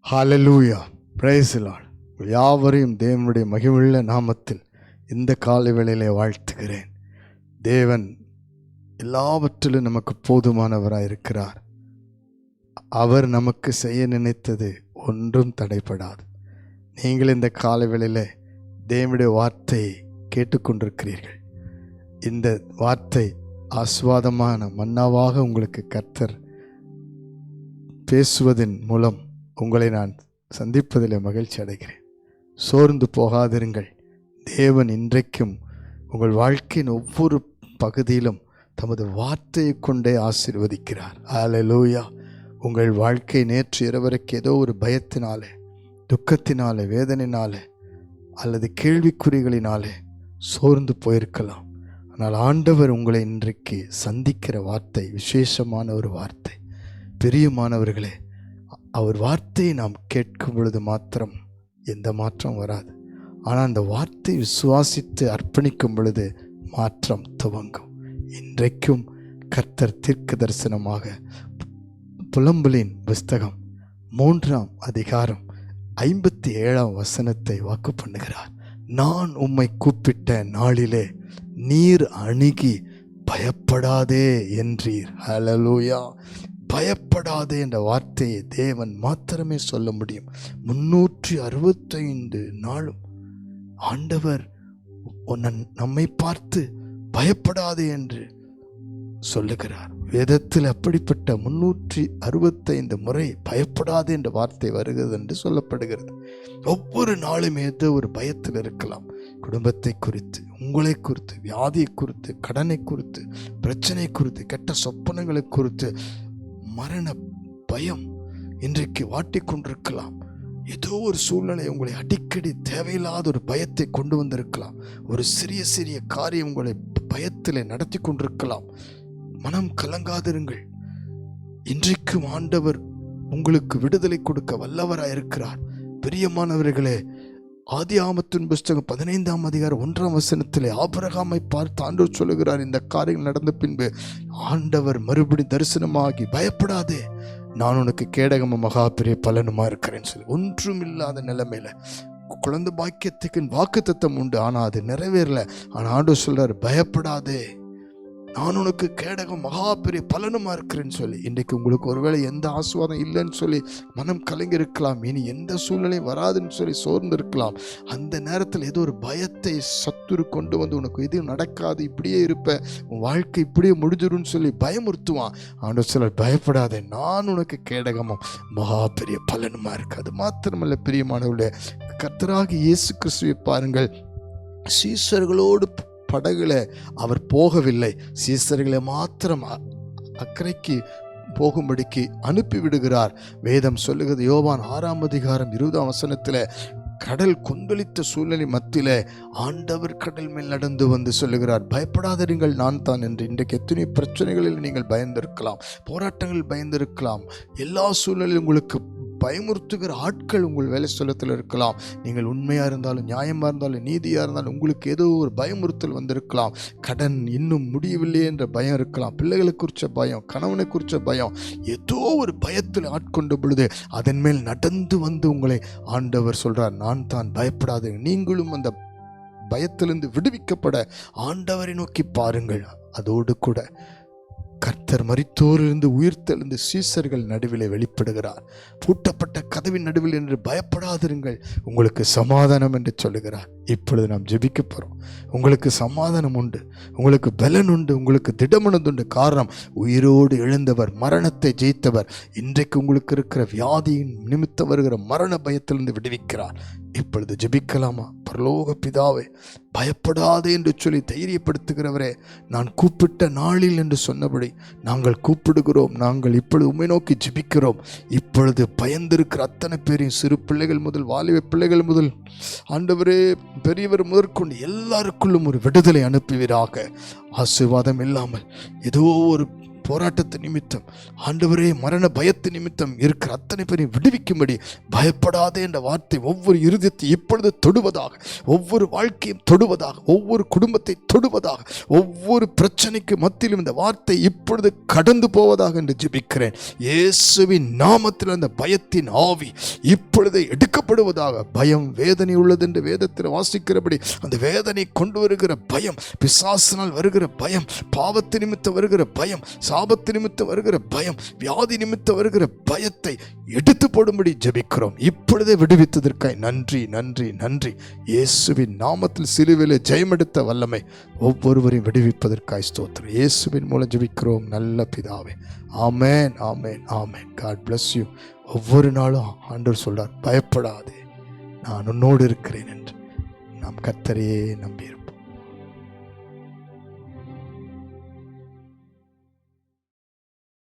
Hallelujah, praise the Lord. யாவரையும் தேவனுடைய மகிமையுள்ள நாமத்தில் இந்த காலை வேளையிலே வாழ்த்துகிறேன். தேவன் எல்லாவற்றிலும் நமக்கு போதுமானவராய் இருக்கிறார். அவர் நமக்கு செய்ய நினைத்தது ஒன்றும் தடைப்படாது. நீங்கள் இந்த காலை வேளையிலே தேவனுடைய வார்த்தையை கேட்டுக்கொண்டிருக்கிறீர்கள். இந்த வார்த்தை ஆசீர்வாதமான மன்னாவாக உங்களுக்கு கர்த்தர் பேசுவதன் மூலம் உங்களை நான் சந்திப்பதில் மகிழ்ச்சி அடைகிறேன். சோர்ந்து போகாதிருங்கள். தேவன் இன்றைக்கும் உங்கள் வாழ்க்கையின் ஒவ்வொரு பகுதியிலும் தமது வார்த்தையை கொண்டே ஆசீர்வதிக்கிறார். ஹல்லேலூயா. உங்கள் வாழ்க்கை நேற்று இரவரைக்கு ஏதோ ஒரு பயத்தினாலே, துக்கத்தினாலே, வேதனையினாலே அல்லது கேள்விக்குறிகளினாலே சோர்ந்து போயிருக்கலாம். ஆனால் ஆண்டவர் உங்களை இன்றைக்கு சந்திக்கிற வார்த்தை விசேஷமான ஒரு வார்த்தை. பிரியமானவர்களே, அவர் வார்த்தையை நாம் கேட்கும் பொழுது மாத்திரம் எந்த மாற்றம் வராது. ஆனால் அந்த வார்த்தை விசுவாசித்து அர்ப்பணிக்கும் பொழுது மாற்றம் துவங்கும். இன்றைக்கும் கர்த்தர் தீர்க்க தரிசனமாக புலம்பலின் புஸ்தகம் 3ஆம் அதிகாரம் 57ஆம் வசனத்தை வாக்கு பண்ணுகிறார். நான் உம்மை கூப்பிட்ட நாளிலே நீர் அணுகி பயப்படாதே என்றீர். ஹல்லேலூயா. பயப்படாதே என்ற வார்த்தையை தேவன் மாத்திரமே சொல்ல முடியும். 365 நாளும் ஆண்டவர் நம்மை பார்த்து பயப்படாதே என்று சொல்லுகிறார். வேதத்தில் அப்படிப்பட்ட 365 முறை பயப்படாதே என்ற வார்த்தை வருகிறது என்று சொல்லப்படுகிறது. ஒவ்வொரு நாளும் ஏதோ ஒரு பயத்தில் இருக்கலாம். குடும்பத்தை குறித்து, உங்களை குறித்து, வியாதியை குறித்து, கடனை குறித்து, பிரச்சனை குறித்து, கெட்ட சொப்பனங்களை குறித்து, மரண பயம் இன்றைக்கு வாட்டிக்கொண்டிருக்கலாம். ஏதோ ஒரு சூழ்நிலை உங்களை அடிக்கடி தேவையில்லாத ஒரு பயத்தை கொண்டு வந்திருக்கலாம். ஒரு சிறிய சிறிய காரியம் உங்களை பயத்திலே நடத்தி கொண்டிருக்கலாம். மனம் கலங்காதிருங்கள். இன்றைக்கும் ஆண்டவர் உங்களுக்கு விடுதலை கொடுக்க வல்லவராயிருக்கிறார். பிரியமானவர்களே, ஆதியாகமத்தின் புஸ்தகம் 15ஆம் அதிகாரம் 1ஆம் வசனத்திலே ஆபிரகாமை பார்த்து ஆண்டவர் சொல்லுகிறார், இந்த காரியம் நடந்த பின்பு ஆண்டவர் மறுபடி தரிசனமாகி பயப்படாதே, நான் உனக்கு கேடகமும் மகா பெரிய பலனுமா இருக்கிறேன்னு சொல்லி, ஒன்றும் இல்லாத நிலைமையில குழந்தை பாக்கியத்துக்கு வாக்குத்தத்தம் உண்டு, ஆனால் அது நிறைவேறல. ஆனால் ஆண்டவர் சொல்றாரு, பயப்படாதே, நான் உனக்கு கேடகம் மகா பெரிய பலனுமா இருக்கிறேன்னு சொல்லி. இன்றைக்கு உங்களுக்கு ஒருவேளை எந்த ஆசீர்வாதம் இல்லைன்னு சொல்லி மனம் கலங்கி இருக்கலாம். இனி எந்த சூழ்நிலை வராதுன்னு சொல்லி சோர்ந்து இருக்கலாம். அந்த நேரத்தில் ஏதோ ஒரு பயத்தை சத்துரு கொண்டு வந்து உனக்கு எதுவும் நடக்காது, இப்படியே இருப்ப, உன் வாழ்க்கை இப்படியே முடிஞ்சிரும்னு சொல்லி பயமுறுத்துவான். ஆண்டவர் சொல்ல, பயப்படாதே, நான் உனக்கு கேடகமும் மகா பெரிய பலனுமா இருக்கு. அது மாத்திரமல்ல பிரியமானவர்களே, கர்த்தராகிய இயேசு கிறிஸ்துவை பாருங்கள். சீஷர்களோடு படகுல அவர் போகவில்லை. சீசர்களை மாத்திரம் அக்கறைக்கு போகும்படிக்கு அனுப்பி விடுகிறார். வேதம் சொல்லுகிறது, யோவான் 6ஆம் அதிகாரம் 20ஆம் வசனத்தில், கடல் கொந்தளித்த சூழ்நிலை மத்தியில ஆண்டவர் கடல் மேல் நடந்து வந்து சொல்லுகிறார், பயப்படாதீர்கள், நான் தான் என்று. இன்றைக்கு எத்தனை பிரச்சனைகளில் நீங்கள் பயந்திருக்கலாம், போராட்டங்களில் பயந்திருக்கலாம், எல்லா சூழ்நிலையும் உங்களுக்கு பயமுறுத்துகிற ஆட்கள் உங்கள் வேலை ஸ்தலத்தில் இருக்கலாம். நீங்கள் உண்மையாக இருந்தாலும், நியாயமாக இருந்தாலும், நீதியாக இருந்தாலும் உங்களுக்கு ஏதோ ஒரு பயமுறுத்தல் வந்திருக்கலாம். கடன் இன்னும் முடியவில்லை என்ற பயம் இருக்கலாம், பிள்ளைகளை குறித்த பயம், கணவனை குறித்த பயம், ஏதோ ஒரு பயத்தில் ஆட்கொண்ட பொழுது அதன் மேல் நடந்து வந்து உங்களை ஆண்டவர் சொல்றார், நான் தான், பயப்படாது. நீங்களும் அந்த பயத்திலிருந்து விடுவிக்கப்பட ஆண்டவரை நோக்கி பாருங்கள். அதோடு கூட கர்த்தர் மரித்தோரிலிருந்து உயிர்த்தெழுந்து சீசர்கள் நடுவிலே வெளிப்படுகிறார். பூட்டப்பட்ட கதவின் நடுவில் என்று பயப்படாதிருங்கள், உங்களுக்கு சமாதானம் என்று சொல்லுகிறார். இப்பொழுது நாம் ஜெபிக்க போகிறோம். உங்களுக்கு சமாதானம் உண்டு, உங்களுக்கு பலன் உண்டு, உங்களுக்கு திடமனது உண்டு. காரணம், உயிரோடு எழுந்தவர், மரணத்தை ஜெயித்தவர் இன்றைக்கு உங்களுக்கு இருக்கிற வியாதியின் நிமித்தம் வருகிற மரண பயத்திலிருந்து விடுவிக்கிறார். இப்பொழுது ஜெபிக்கலாமா? பரலோக பிதாவே, பயப்படாதே என்று சொல்லி தைரியப்படுத்துகிறவரே, நான் கூப்பிட்ட நாளில் என்று சொன்னபடி நாங்கள் கூப்பிடுகிறோம். நாங்கள் இப்பொழுது உம்மை நோக்கி ஜெபிக்கிறோம். இப்பொழுது பயந்திருக்கிற அத்தனை பேரையும், சிறு பிள்ளைகள் முதல் வாலிப பிள்ளைகள் முதல் ஆண்டவரே பெரியவர் முதற்கொண்டு எல்லாருக்குள்ளும் ஒரு விடுதலை அனுப்புவீராக. ஆசீர்வாதம் இல்லாமல் ஏதோ ஒரு போராட்டத்து நிமித்தம், ஆண்டவரே மரண பயத்து நிமித்தம் இருக்கிற அத்தனை பேரையும் விடுவிக்கும்படி பயப்படாதே என்ற வார்த்தை ஒவ்வொரு இருதயத்தை இப்பொழுது தொடுவதாக, ஒவ்வொரு வாழ்க்கையும் தொடுவதாக, ஒவ்வொரு குடும்பத்தை தொடுவதாக, ஒவ்வொரு பிரச்சனைக்கு மத்தியிலும் இந்த வார்த்தை இப்பொழுது கடந்து போவதாக என்று ஜெபிக்கிறேன். இயேசுவின் நாமத்தில் அந்த பயத்தின் ஆவி இப்பொழுது எடுக்கப்படுவதாக. பயம் வேதனை உள்ளது என்று வேதத்தில் வாசிக்கிறபடி அந்த வேதனை கொண்டு வருகிற பயம், பிசாசினால் வருகிற பயம், பாவத்து நிமித்தம் வருகிற பயம், சாபத்து நிமித்தம் வருகிற பயம், வியாதி நிமித்தம் வருகிற பயத்தை எடுத்து போடும்படி ஜெபிக்கிறோம். இப்பொழுதே விடுவித்ததற்காய் நன்றி நன்றி நன்றி. இயேசுவின் நாமத்தில் சிலுவையிலே ஜெயமெடுத்த வல்லமை ஒவ்வொருவரையும் விடுவிப்பதற்காய் ஸ்தோத்திரம். இயேசுவின் மூலம் ஜெபிக்கிறோம் நல்ல பிதாவே. Amen amen amen. God bless you. ஒவ்வொரு நாளும் ஆண்டவர் சொல்றார், பயப்படாதே, நான் உன்னோடு இருக்கிறேன் என்று. நாம் கர்த்தரையே நம்பியிருப்போம்.